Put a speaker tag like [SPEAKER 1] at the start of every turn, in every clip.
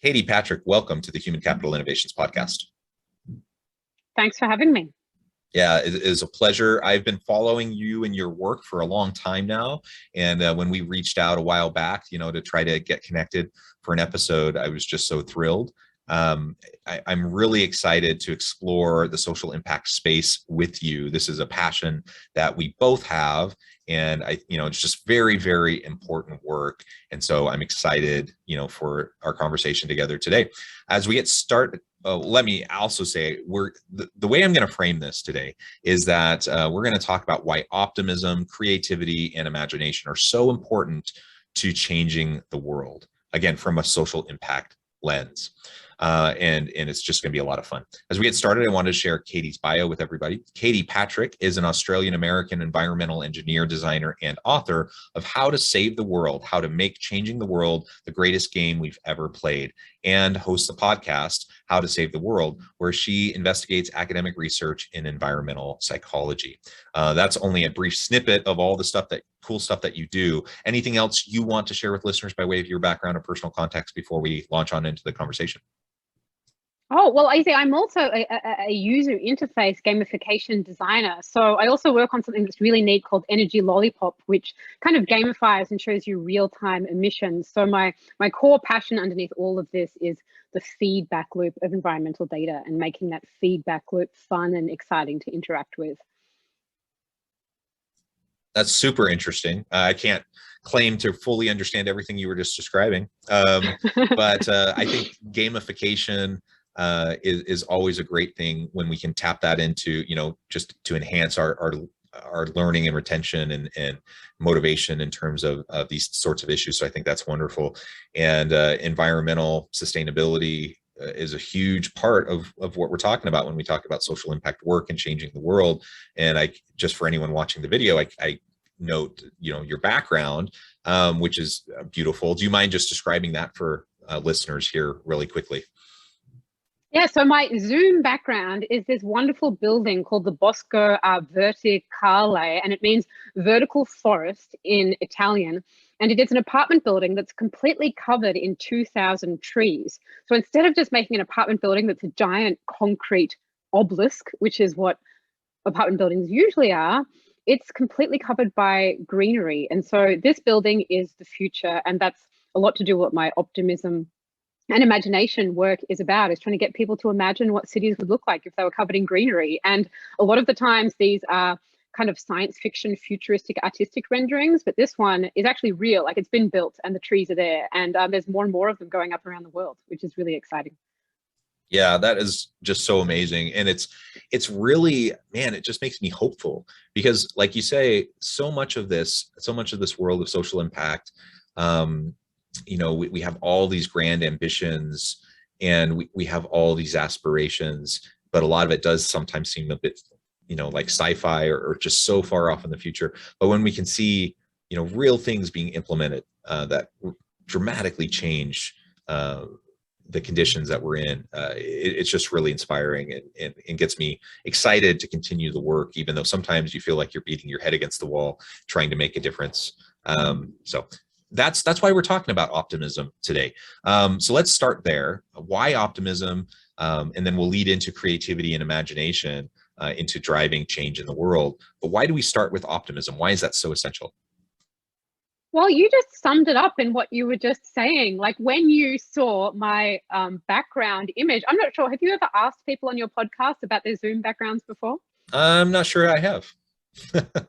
[SPEAKER 1] Katie Patrick, welcome to the Human Capital Innovations Podcast.
[SPEAKER 2] Thanks for having me.
[SPEAKER 1] Yeah, it is a pleasure. I've been following you and your work for a long time now. And when we reached out a while back, to try to get connected for an episode, I was just so thrilled. I'm really excited to explore the social impact space with you. This is a passion that we both have. And it's just very, very important work. And so I'm excited, for our conversation together today. As we get started, let me also say the way I'm going to frame this today is that we're going to talk about why optimism, creativity, and imagination are so important to changing the world, again, from a social impact lens. And it's just going to be a lot of fun. As we get started, I wanted to share Katie's bio with everybody. Katie Patrick is an Australian-American environmental engineer, designer, and author of How to Save the World, How to Make Changing the World the Greatest Game We've Ever Played, and hosts the podcast, How to Save the World, where she investigates academic research in environmental psychology. That's only a brief snippet of all the cool stuff that you do. Anything else you want to share with listeners by way of your background or personal context before we launch on into the conversation?
[SPEAKER 2] Oh, well, I'm also a user interface gamification designer. So I also work on something that's really neat called Energy Lollipop, which kind of gamifies and shows you real-time emissions. So my core passion underneath all of this is the feedback loop of environmental data and making that feedback loop fun and exciting to interact with.
[SPEAKER 1] That's super interesting. I can't claim to fully understand everything you were just describing, but I think gamification is always a great thing when we can tap that into, just to enhance our learning and retention and motivation in terms of these sorts of issues. So I think that's wonderful. And environmental sustainability is a huge part of what we're talking about when we talk about social impact work and changing the world. And just for anyone watching the video, I note, your background, which is beautiful. Do you mind just describing that for listeners here really quickly?
[SPEAKER 2] Yeah, so my Zoom background is this wonderful building called the Bosco Verticale, and it means vertical forest in Italian. And it is an apartment building that's completely covered in 2,000 trees. So instead of just making an apartment building that's a giant concrete obelisk, which is what apartment buildings usually are, it's completely covered by greenery. And so this building is the future, and that's a lot to do with what my optimism and imagination work is about, is trying to get people to imagine what cities would look like if they were covered in greenery. And a lot of the times these are kind of science fiction, futuristic, artistic renderings, but this one is actually real. Like, it's been built and the trees are there, and there's more and more of them going up around the world, which is really exciting.
[SPEAKER 1] Yeah, that is just so amazing. And it's really, man, it just makes me hopeful because, like you say, so much of this world of social impact, we have all these grand ambitions and we have all these aspirations, but a lot of it does sometimes seem a bit, like sci-fi or just so far off in the future. But when we can see, real things being implemented that dramatically change the conditions that we're in, it's just really inspiring and gets me excited to continue the work, even though sometimes you feel like you're beating your head against the wall trying to make a difference. So that's why we're talking about optimism today. So let's start there. Why optimism? And then we'll lead into creativity and imagination, into driving change in the world. But why do we start with optimism? Why is that so essential?
[SPEAKER 2] Well, you just summed it up in what you were just saying. Like, when you saw my background image, I'm not sure, have you ever asked people on your podcast about their Zoom backgrounds before?
[SPEAKER 1] I'm not sure I have.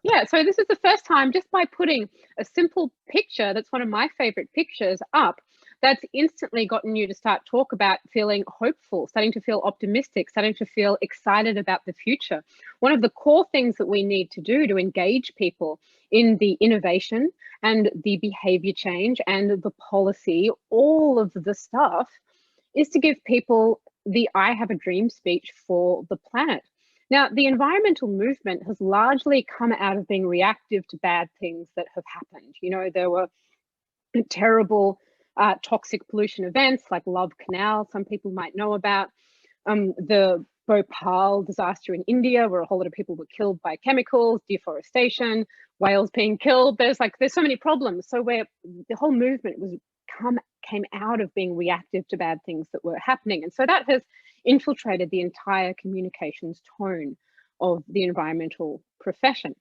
[SPEAKER 2] Yeah, so this is the first time, just by putting a simple picture that's one of my favorite pictures up, that's instantly gotten you to start talk about feeling hopeful, starting to feel optimistic, starting to feel excited about the future. One of the core things that we need to do to engage people in the innovation and the behavior change and the policy, all of the stuff, is to give people the I have a dream speech for the planet. Now, the environmental movement has largely come out of being reactive to bad things that have happened. There were terrible toxic pollution events like Love Canal, some people might know about, the Bhopal disaster in India, where a whole lot of people were killed by chemicals, deforestation, whales being killed. There's so many problems. So where the whole movement came out of being reactive to bad things that were happening. And so that has infiltrated the entire communications tone of the environmental profession,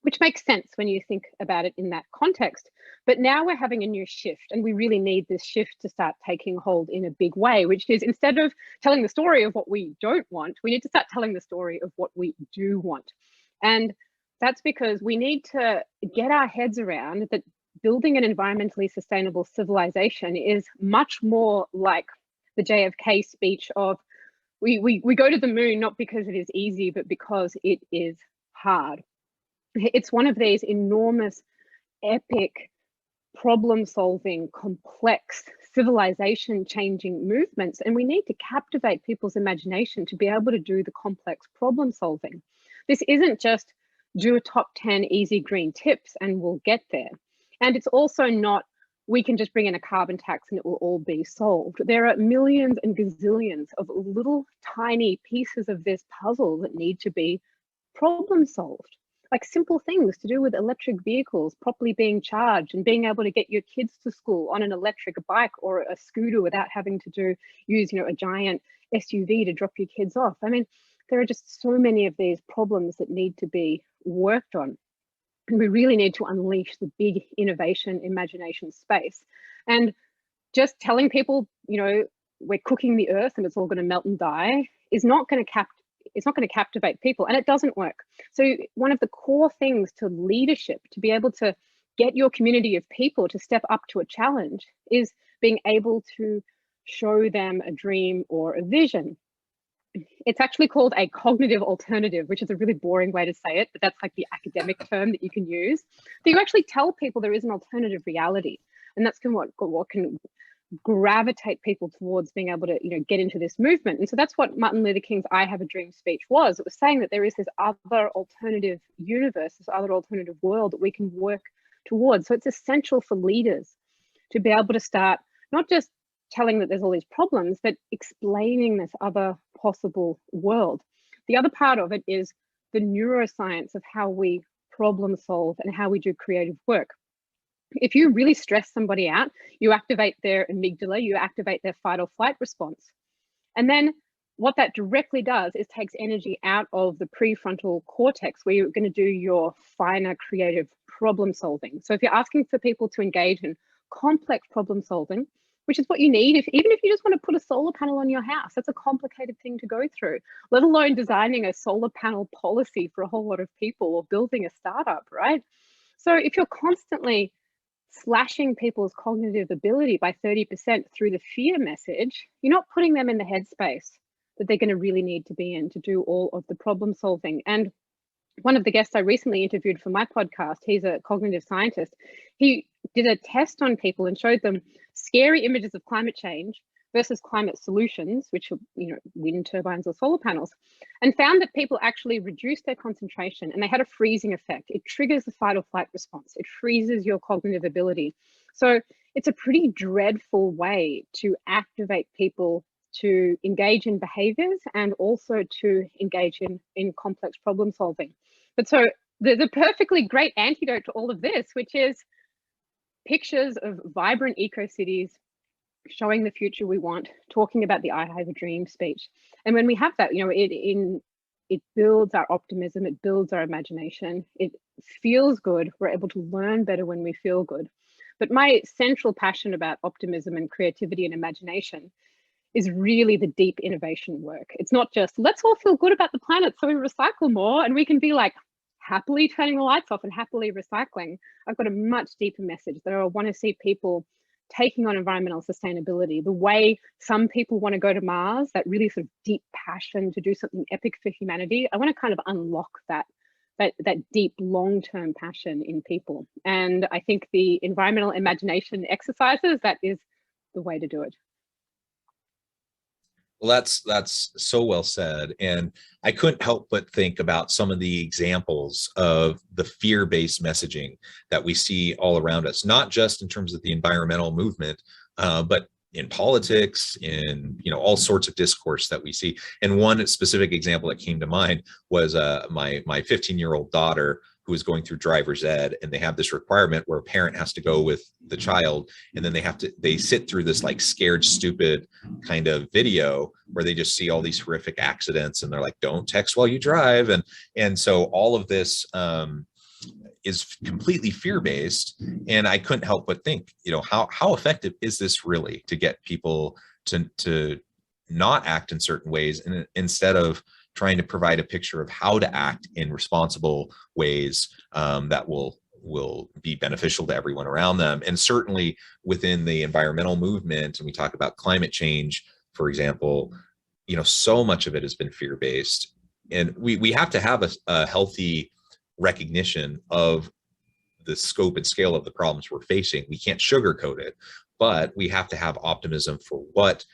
[SPEAKER 2] which makes sense when you think about it in that context. But now we're having a new shift, and we really need this shift to start taking hold in a big way, which is, instead of telling the story of what we don't want, we need to start telling the story of what we do want. And that's because we need to get our heads around that building an environmentally sustainable civilization is much more like the JFK speech of, we go to the moon not because it is easy, but because it is hard. It's one of these enormous, epic, problem-solving, complex, civilization-changing movements, and we need to captivate people's imagination to be able to do the complex problem-solving. This isn't just do a top 10 easy green tips and we'll get there. And it's also not, we can just bring in a carbon tax and it will all be solved. There are millions and gazillions of little tiny pieces of this puzzle that need to be problem solved. Like simple things to do with electric vehicles properly being charged and being able to get your kids to school on an electric bike or a scooter without having to use a giant SUV to drop your kids off. I mean, there are just so many of these problems that need to be worked on. And we really need to unleash the big innovation imagination space. And just telling people, we're cooking the earth and it's all going to melt and die is not going to captivate people, and it doesn't work. So one of the core things to leadership, to be able to get your community of people to step up to a challenge, is being able to show them a dream or a vision. It's actually called a cognitive alternative, which is a really boring way to say it, but that's like the academic term that you can use. So you actually tell people there is an alternative reality, and that's what can gravitate people towards being able to get into this movement. And so that's what Martin Luther King's I Have a Dream speech was. It was saying that there is this other alternative universe, this other alternative world that we can work towards. So it's essential for leaders to be able to start not just telling that there's all these problems, but explaining this other possible world. The other part of it is the neuroscience of how we problem solve and how we do creative work. If you really stress somebody out, you activate their amygdala, you activate their fight or flight response. And then what that directly does is takes energy out of the prefrontal cortex, where you're going to do your finer creative problem solving. So if you're asking for people to engage in complex problem solving, which is what you need, even if you just want to put a solar panel on your house, that's a complicated thing to go through, let alone designing a solar panel policy for a whole lot of people or building a startup, right? So if you're constantly slashing people's cognitive ability by 30% through the fear message, you're not putting them in the headspace that they're going to really need to be in to do all of the problem solving. And one of the guests I recently interviewed for my podcast, he's a cognitive scientist. He did a test on people and showed them scary images of climate change versus climate solutions, which are wind turbines or solar panels, and found that people actually reduced their concentration and they had a freezing effect. It triggers the fight or flight response. It freezes your cognitive ability. So it's a pretty dreadful way to activate people to engage in behaviors and also to engage in complex problem solving. But so the perfectly great antidote to all of this, which is pictures of vibrant eco-cities showing the future we want, talking about the I Have a Dream speech. And when we have that, it builds our optimism, it builds our imagination, it feels good. We're able to learn better when we feel good. But my central passion about optimism and creativity and imagination is really the deep innovation work. It's not just, let's all feel good about the planet so we recycle more and we can be like happily turning the lights off and happily recycling. I've got a much deeper message that I want to see people taking on environmental sustainability, the way some people want to go to Mars, that really sort of deep passion to do something epic for humanity. I want to kind of unlock that deep long-term passion in people. And I think the environmental imagination exercises, that is the way to do it.
[SPEAKER 1] Well, that's so well said. And I couldn't help but think about some of the examples of the fear-based messaging that we see all around us, not just in terms of the environmental movement, but in politics, in all sorts of discourse that we see. And one specific example that came to mind was my 15-year-old daughter, who is going through driver's ed, and they have this requirement where a parent has to go with the child, and then they sit through this like scared stupid kind of video where they just see all these horrific accidents, and they're like, don't text while you drive. And so all of this is completely fear-based. And I couldn't help but think, how effective is this really to get people to not act in certain ways, and instead of trying to provide a picture of how to act in responsible ways that will be beneficial to everyone around them. And certainly within the environmental movement, and we talk about climate change, for example, so much of it has been fear-based, and we have to have a healthy recognition of the scope and scale of the problems we're facing. We can't sugarcoat it, but we have to have optimism for what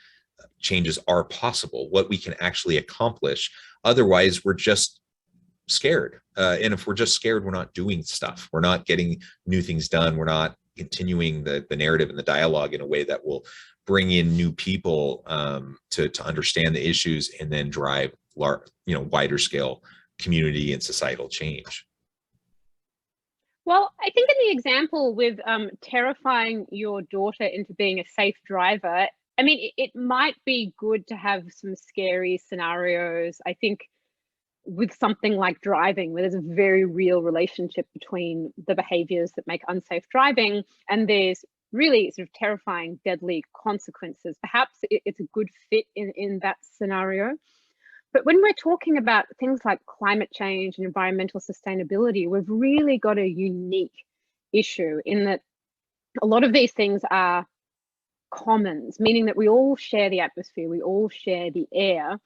[SPEAKER 1] changes are possible, what we can actually accomplish. Otherwise, we're just scared. And if we're just scared, we're not doing stuff. We're not getting new things done. We're not continuing the narrative and the dialogue in a way that will bring in new people to understand the issues and then drive wider scale community and societal change.
[SPEAKER 2] Well, I think in the example with terrifying your daughter into being a safe driver, I mean, it might be good to have some scary scenarios. I think with something like driving, where there's a very real relationship between the behaviors that make unsafe driving and there's really sort of terrifying, deadly consequences. Perhaps it's a good fit in that scenario. But when we're talking about things like climate change and environmental sustainability, we've really got a unique issue in that a lot of these things are commons, meaning that we all share the atmosphere, we all share the air,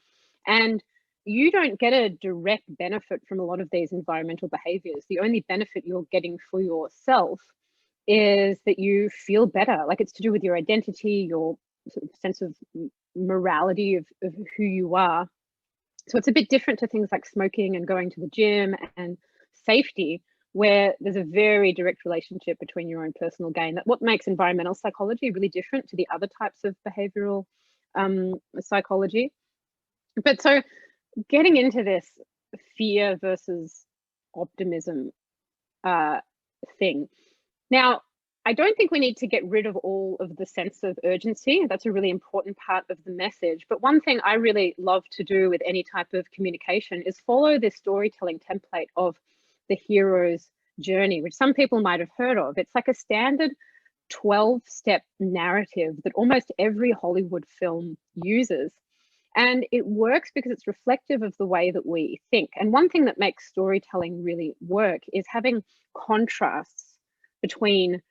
[SPEAKER 2] and you don't get a direct benefit from a lot of these environmental behaviors. The only benefit you're getting for yourself is that you feel better, like it's to do with your identity, your sort of sense of morality of who you are. So it's a bit different to things like smoking and going to the gym and safety, where there's a very direct relationship between your own personal gain. That what makes environmental psychology really different to the other types of behavioral psychology. But so getting into this fear versus optimism thing. Now, I don't think we need to get rid of all of the sense of urgency. That's a really important part of the message. But one thing I really love to do with any type of communication is follow this storytelling template of the hero's journey, which some people might have heard of. It's like a standard 12-step narrative that almost every Hollywood film uses. And it works because it's reflective of the way that we think. And one thing that makes storytelling really work is having contrasts between,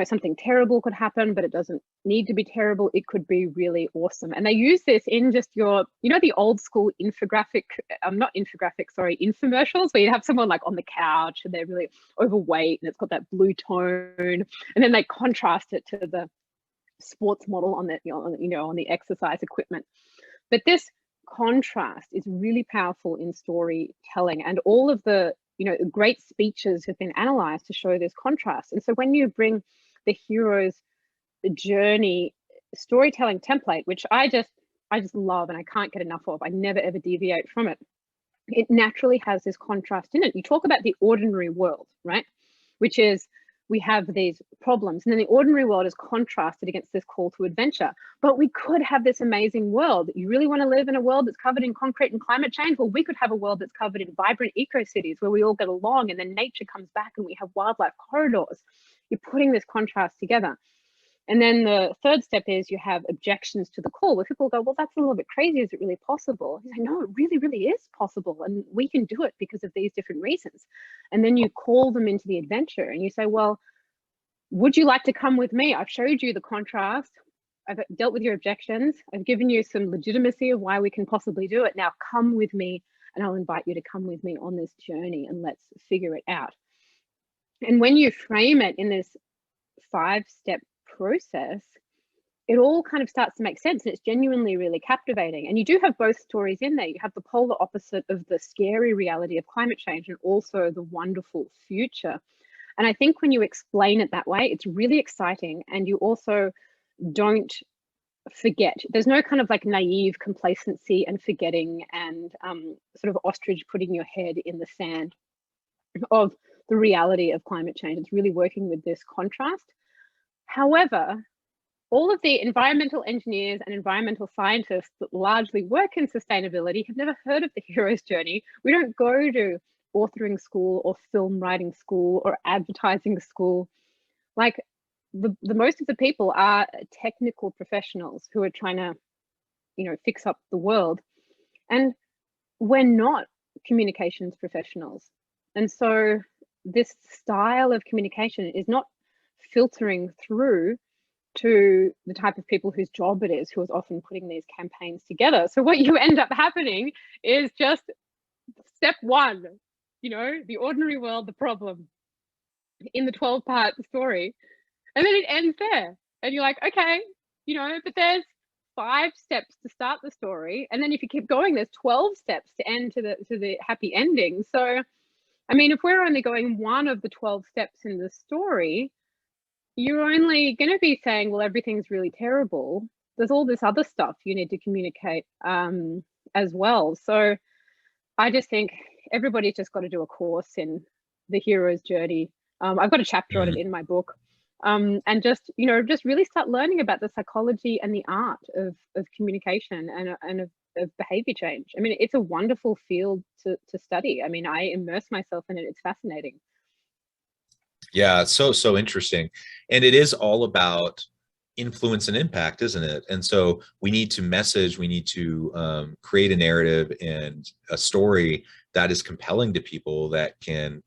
[SPEAKER 2] something terrible could happen, but it doesn't need to be terrible. It could be really awesome. And they use this in just your, the old school infomercials, where you have someone like on the couch and they're really overweight and it's got that blue tone. And then they contrast it to the sports model on the, on the exercise equipment. But this contrast is really powerful in storytelling, and all of the great speeches have been analyzed to show this contrast. And so when you bring the hero's journey storytelling template, which I just love and I can't get enough of, I never ever deviate from it, it naturally has this contrast in it. You talk about the ordinary world, right? Which is, we have these problems, and then the ordinary world is contrasted against this call to adventure. But we could have this amazing world. You really want to live in a world that's covered in concrete and climate change? Well, we could have a world that's covered in vibrant eco-cities where we all get along, and then nature comes back and we have wildlife corridors. You're putting this contrast together. And then the third step is you have objections to the call, where people go, well, that's a little bit crazy. Is it really possible? You say, no, it really, really is possible. And we can do it because of these different reasons. And then you call them into the adventure and you say, well, would you like to come with me? I've showed you the contrast. I've dealt with your objections. I've given you some legitimacy of why we can possibly do it. Now come with me, and I'll invite you to come with me on this journey, and let's figure it out. And when you frame it in this 5-step process, it all kind of starts to make sense, and it's genuinely really captivating. And you do have both stories in there. You have the polar opposite of the scary reality of climate change and also the wonderful future. And I think when you explain it that way, it's really exciting, and you also don't forget. There's no kind of like naive complacency and forgetting and sort of ostrich putting your head in the sand of the reality of climate change. It's really working with this contrast. However, all of the environmental engineers and environmental scientists that largely work in sustainability have never heard of the hero's journey. We don't go to authoring school or film writing school or advertising school. Like the most of the people are technical professionals who are trying to, you know, fix up the world. And we're not communications professionals. And so this style of communication is not filtering through to the type of people whose job it is, who is often putting these campaigns together. So what you end up happening is just step one, you know, the ordinary world, the problem in the 12-part story. And then it ends there. And you're like, okay, you know, but there's 5 steps to start the story. And then if you keep going, there's 12 steps to end to the happy ending. So, I mean, if we're only going one of the 12 steps in the story, you're only going to be saying, well, everything's really terrible. There's all this other stuff you need to communicate as well. So I just think everybody's just got to do a course in the hero's journey. I've got a chapter on it in my book. And just, you know, just really start learning about the psychology and the art of communication and of behavior change. I mean, it's a wonderful field to study. I mean, I immerse myself in it. It's fascinating.
[SPEAKER 1] Yeah, it's so interesting. And it is all about influence and impact, isn't it? And so we need to message, we need to create a narrative and a story that is compelling to people, that can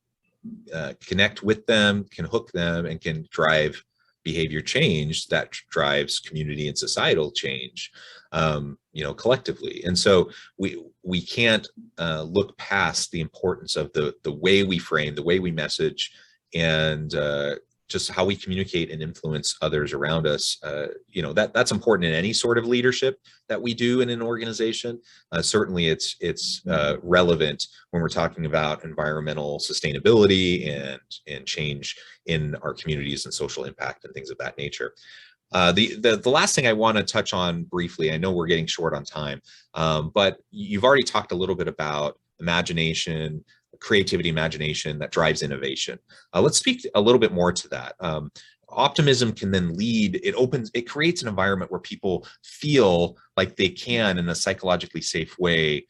[SPEAKER 1] connect with them, can hook them, and can drive behavior change that drives community and societal change, you know, collectively. And so we can't look past the importance of the way we frame, the way we message, and just how we communicate and influence others around us. You know, that's important in any sort of leadership that we do in an organization. Certainly it's relevant when we're talking about environmental sustainability and change in our communities and social impact and things of that nature. The last thing I want to touch on briefly, I know we're getting short on time, but you've already talked a little bit about imagination, creativity, imagination that drives innovation. Let's speak a little bit more to that. Optimism can then lead, it creates an environment where people feel like they can, in a psychologically safe way,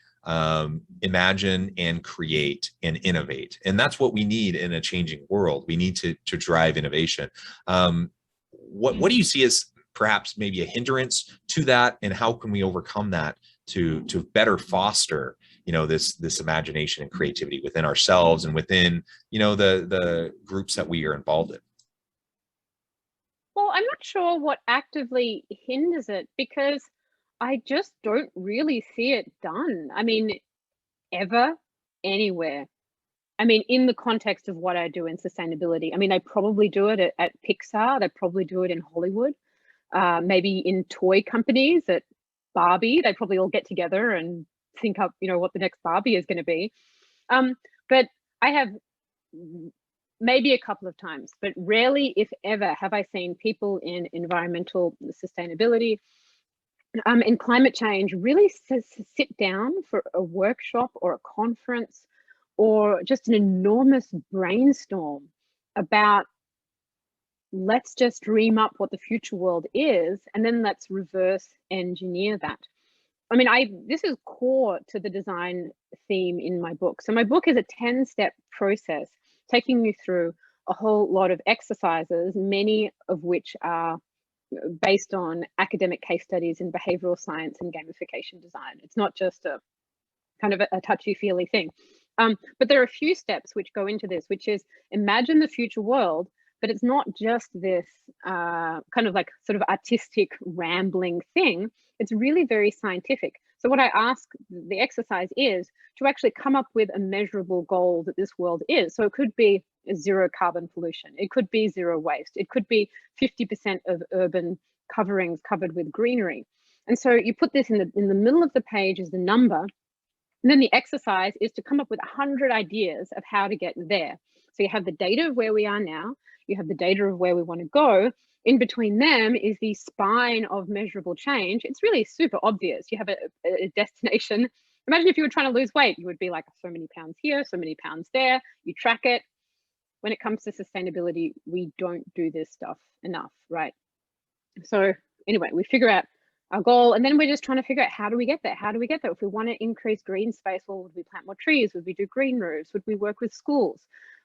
[SPEAKER 1] imagine and create and innovate. And that's what we need in a changing world. We need to drive innovation. What do you see as perhaps maybe a hindrance to that, and how can we overcome that to better foster, you know, this imagination and creativity within ourselves and within, you know, the groups that we are involved in?
[SPEAKER 2] Well, I'm not sure what actively hinders it, because I just don't really see it done. I mean, ever, anywhere. I mean, in the context of what I do in sustainability, I mean, they probably do it at Pixar, they probably do it in Hollywood, maybe in toy companies at Barbie, they probably all get together and think up, you know, what the next Barbie is going to be. But I have maybe a couple of times, but rarely, if ever, have I seen people in environmental sustainability, in climate change, really sit down for a workshop or a conference or just an enormous brainstorm about, let's just dream up what the future world is, and then let's reverse engineer that. I mean, this is core to the design theme in my book. So my book is a 10-step process taking you through a whole lot of exercises, many of which are based on academic case studies in behavioral science and gamification design. It's not just a kind of a touchy-feely thing. But there are a few steps which go into this, which is imagine the future world, but it's not just this kind of like sort of artistic rambling thing. It's really very scientific. So what I ask the exercise is to actually come up with a measurable goal that this world is. So it could be zero carbon pollution. It could be zero waste. It could be 50% of urban coverings covered with greenery. And so you put this in the middle of the page as the number. And then the exercise is to come up with 100 ideas of how to get there. So you have the data of where we are now, you have the data of where we want to go. In between them is the spine of measurable change. It's really super obvious. You have a destination. Imagine if you were trying to lose weight, you would be like, so many pounds here, so many pounds there. You track it. when it comes to sustainability, we don't do this stuff enough, right? So anyway, we figure out our goal, and then we're just trying to figure out, how do we get there? How do we get there? If we want to increase green space, well, would we plant more trees? Would we do green roofs? Would we work with schools?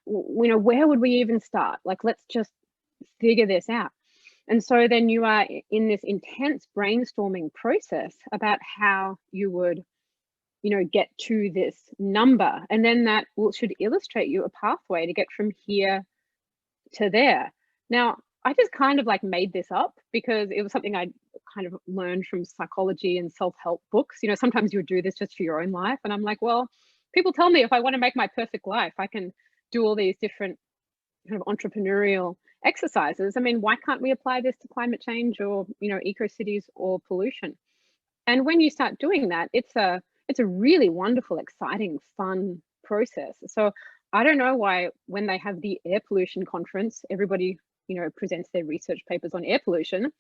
[SPEAKER 2] Where would we even start? Like, let's just figure this out. And so then you are in this intense brainstorming process about how you would, get to this number. And then that should illustrate you a pathway to get from here to there. Now, I just kind of like made this up because it was something I kind of learned from psychology and self-help books. Sometimes you would do this just for your own life. And I'm like, well, people tell me if I want to make my perfect life, I can do all these different kind of entrepreneurial exercises. I mean, why can't we apply this to climate change or, eco-cities or pollution? And when you start doing that, it's a really wonderful, exciting, fun process. So I don't know why when they have the air pollution conference, everybody, presents their research papers on air pollution.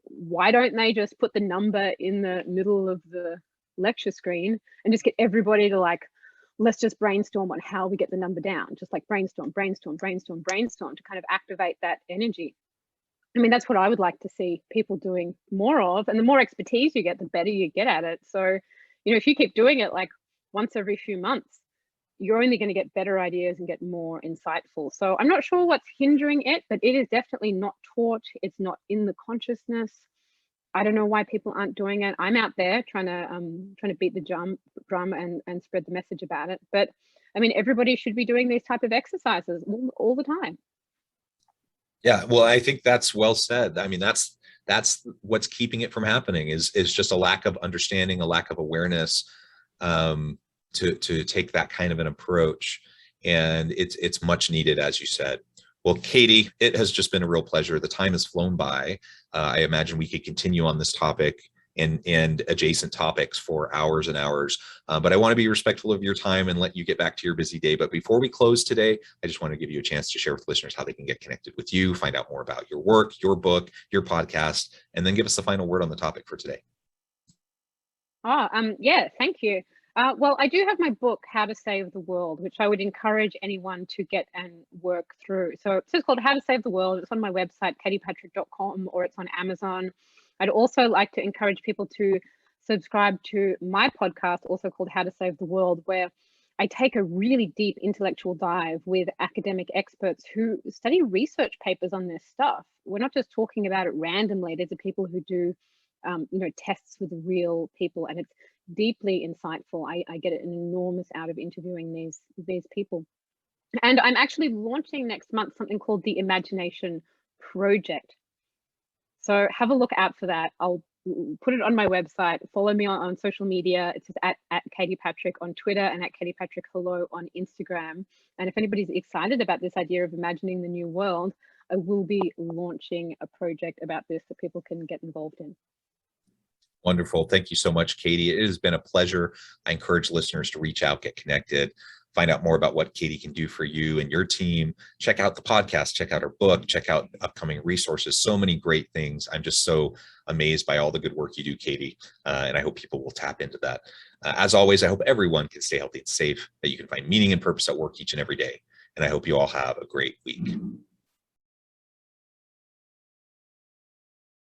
[SPEAKER 2] Why don't they just put the number in the middle of the lecture screen and just get everybody to like, let's just brainstorm on how we get the number down, just like brainstorm to kind of activate that energy. I mean, that's what I would like to see people doing more of. And the more expertise you get, the better you get at it. So, if you keep doing it like once every few months, you're only going to get better ideas and get more insightful. So I'm not sure what's hindering it, but it is definitely not taught. It's not in the consciousness. I don't know why people aren't doing it. I'm out there trying to beat the drum and spread the message about it. But I mean, everybody should be doing these type of exercises all the time.
[SPEAKER 1] Yeah, well, I think that's well said. I mean, that's what's keeping it from happening is just a lack of understanding, a lack of awareness, to take that kind of an approach. And it's much needed, as you said. Well, Katie, it has just been a real pleasure. The time has flown by. I imagine we could continue on this topic and adjacent topics for hours and hours. But I want to be respectful of your time and let you get back to your busy day. But before we close today, I just want to give you a chance to share with listeners how they can get connected with you, find out more about your work, your book, your podcast, and then give us the final word on the topic for today.
[SPEAKER 2] Yeah, thank you. Well, I do have my book, How to Save the World, which I would encourage anyone to get and work through. So it's just called How to Save the World. It's on my website, katiepatrick.com, or it's on Amazon. I'd also like to encourage people to subscribe to my podcast, also called How to Save the World, where I take a really deep intellectual dive with academic experts who study research papers on this stuff. We're not just talking about it randomly. These are people who do tests with real people, and it's deeply insightful. I get an enormous out of interviewing these people. And I'm actually launching next month something called the Imagination Project. So have a look out for that. I'll put it on my website. Follow me on social media. It's just at Katie Patrick on Twitter and at Katie Patrick Hello on Instagram. And if anybody's excited about this idea of imagining the new world, I will be launching a project about this that people can get involved in.
[SPEAKER 1] Wonderful. Thank you so much, Katie. It has been a pleasure. I encourage listeners to reach out, get connected, find out more about what Katie can do for you and your team. Check out the podcast, check out her book, check out upcoming resources. So many great things. I'm just so amazed by all the good work you do, Katie. And I hope people will tap into that. As always, I hope everyone can stay healthy and safe, that you can find meaning and purpose at work each and every day. And I hope you all have a great week.